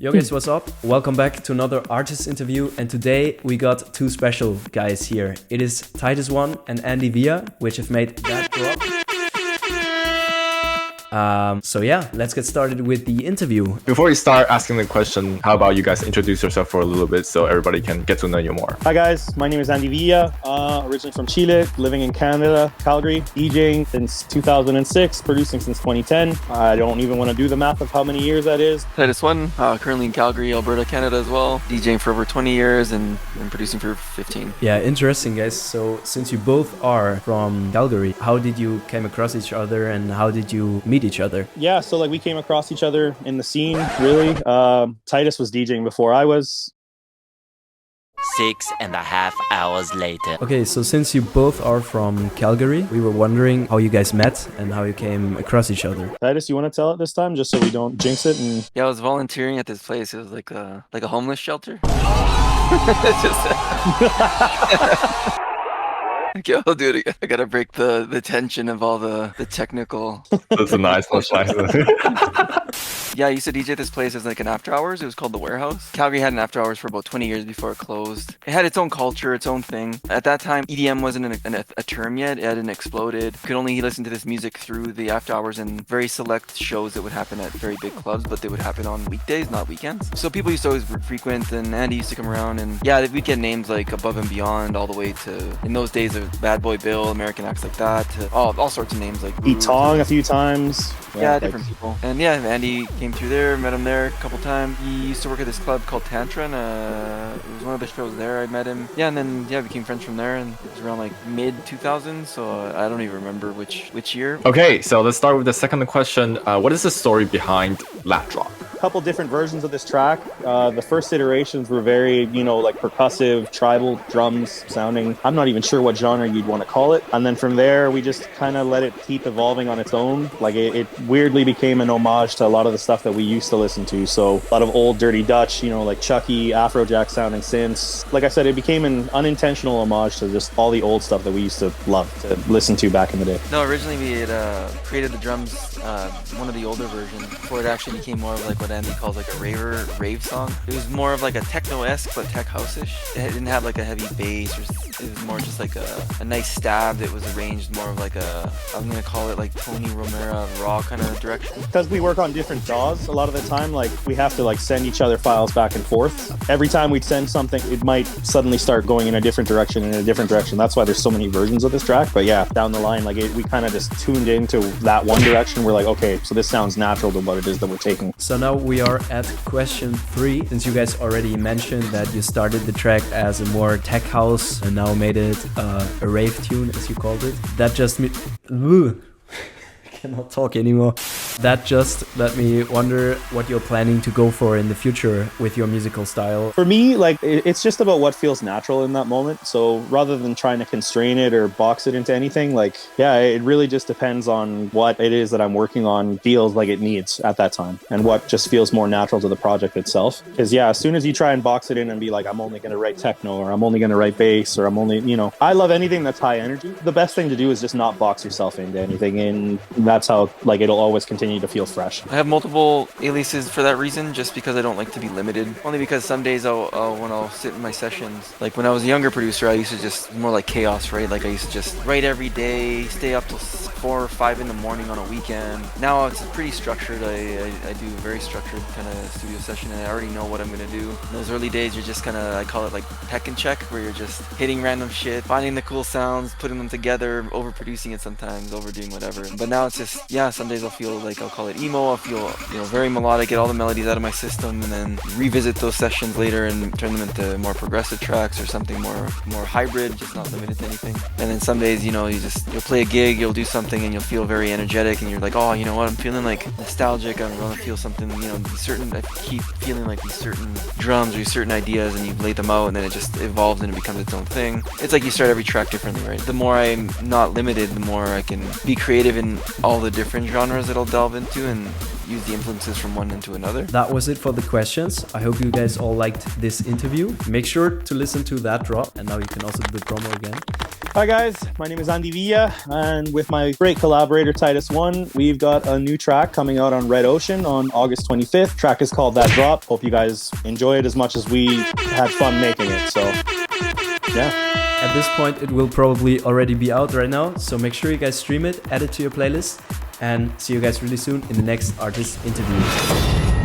Yo guys, what's up? Welcome back to another artist interview, and today we got two special guys here. It is Titus1 and Andy Villa, which have made that drop. So yeah, let's get started with the interview. Before we start asking the question, how about you guys introduce yourself for a little bit so everybody can get to know you more? Hi guys, my name is Andy Villa, originally from Chile, living in Canada, Calgary, DJing since 2006, producing since 2010. I don't even want to do the math of how many years that is. Titus1, currently in Calgary, Alberta, Canada as well, DJing for over 20 years and producing for 15. Yeah, interesting guys. So since you both are from Calgary, how did you came across each other and how did you meet each other? Yeah, so we came across each other in the scene, really. Titus was DJing before I was. 6.5 hours later. Okay, so since you both are from Calgary, we were wondering how you guys met and how you came across each other. Titus, you want to tell it this time, just so we don't jinx it? And Yeah, I was volunteering at this place. It was like a homeless shelter. Okay, I'll do it. I gotta break the tension of all the technical. That's a nice punchline. Yeah, I used to DJ at this place as like an after hours. It was called The Warehouse. Calgary had an after hours for about 20 years before it closed. It had its own culture, its own thing. At that time, EDM wasn't a term yet. It hadn't exploded. You could only listen to this music through the after hours and very select shows that would happen at very big clubs, but they would happen on weekdays, not weekends. So people used to always frequent, and Andy used to come around, and yeah, we'd get names like Above and Beyond, all the way to, in those days, of Bad Boy Bill, American acts like that, to all sorts of names like Pete Tong a few times. Yeah, different people. And yeah, Andy came through there, met him there a couple times. He used to work at this club called Tantra, and it was one of the shows there. I met him. Yeah, and then yeah, became friends from there, and it was around like mid 2000s, so I don't even remember which year. Okay, so let's start with the second question. What is the story behind Lat Drop? Couple different versions of this track. The first iterations were very, like percussive, tribal drums sounding. I'm not even sure what genre you'd want to call it. And then from there, we just kind of let it keep evolving on its own. Like it weirdly became an homage to a lot of the stuff that we used to listen to. So a lot of old Dirty Dutch, like Chucky, Afrojack sounding synths. Like I said, it became an unintentional homage to just all the old stuff that we used to love to listen to back in the day. No, originally we had created the drums, one of the older versions, before it actually became more of like what Andy calls like a rave song. It was more of like a techno-esque but tech house-ish. It didn't have like a heavy bass, it was more just like a nice stab that was arranged more of like I'm gonna call it like Tony Romero raw kind of direction. Because we work on different DAWs a lot of the time, like we have to like send each other files back and forth. Every time we'd send something, it might suddenly start going in a different direction. That's why there's so many versions of this track. But yeah, down the line, we kind of just tuned into that one direction. We're like, okay, so this sounds natural to what it is that we're taking. So now we are at question 3. Since you guys already mentioned that you started the track as a more tech house and now made it a rave tune, as you called it, that just cannot talk anymore. That just let me wonder what you're planning to go for in the future with your musical style. For me, it's just about what feels natural in that moment. So rather than trying to constrain it or box it into anything, it really just depends on what it is that I'm working on feels like it needs at that time and what just feels more natural to the project itself. Because yeah, as soon as you try and box it in and be like, I'm only going to write techno or I'm only going to write bass or I'm only, I love anything that's high energy. The best thing to do is just not box yourself into anything, and that's how it'll always continue to feel fresh. I have multiple aliases for that reason, just because I don't like to be limited. Only because some days when I'll sit in my sessions, like when I was a younger producer, I used to just more like chaos, right? Like I used to just write every day, stay up till 4 or 5 in the morning on a weekend. Now it's pretty structured. I do a very structured kind of studio session, and I already know what I'm gonna do. In those early days, you're just I call it like peck and check, where you're just hitting random shit, finding the cool sounds, putting them together, overproducing it sometimes, overdoing whatever. But now it's just, yeah, some days I'll feel like, I'll call it emo, I'll feel, very melodic, get all the melodies out of my system, and then revisit those sessions later and turn them into more progressive tracks or something more hybrid, just not limited to anything. And then some days, you'll play a gig, you'll do something and you'll feel very energetic, and you're like, oh, you know what, I'm feeling like nostalgic, I want to feel something, I keep feeling like these certain drums or these certain ideas, and you lay them out, and then it just evolves and it becomes its own thing. It's like you start every track differently, right? The more I'm not limited, the more I can be creative in all the different genres that I'll delve into and use the influences from one into another. That was it for the questions. I hope you guys all liked this interview. Make sure to listen to that drop, and now you can also do the promo again. Hi guys, my name is Andy Villa, and with my great collaborator Titus1, we've got a new track coming out on Red Ocean on August 25th. Track is called That Drop. Hope you guys enjoy it as much as we had fun making it. So, yeah. At this point, it will probably already be out right now, so make sure you guys stream it, add it to your playlist, and see you guys really soon in the next artist interview.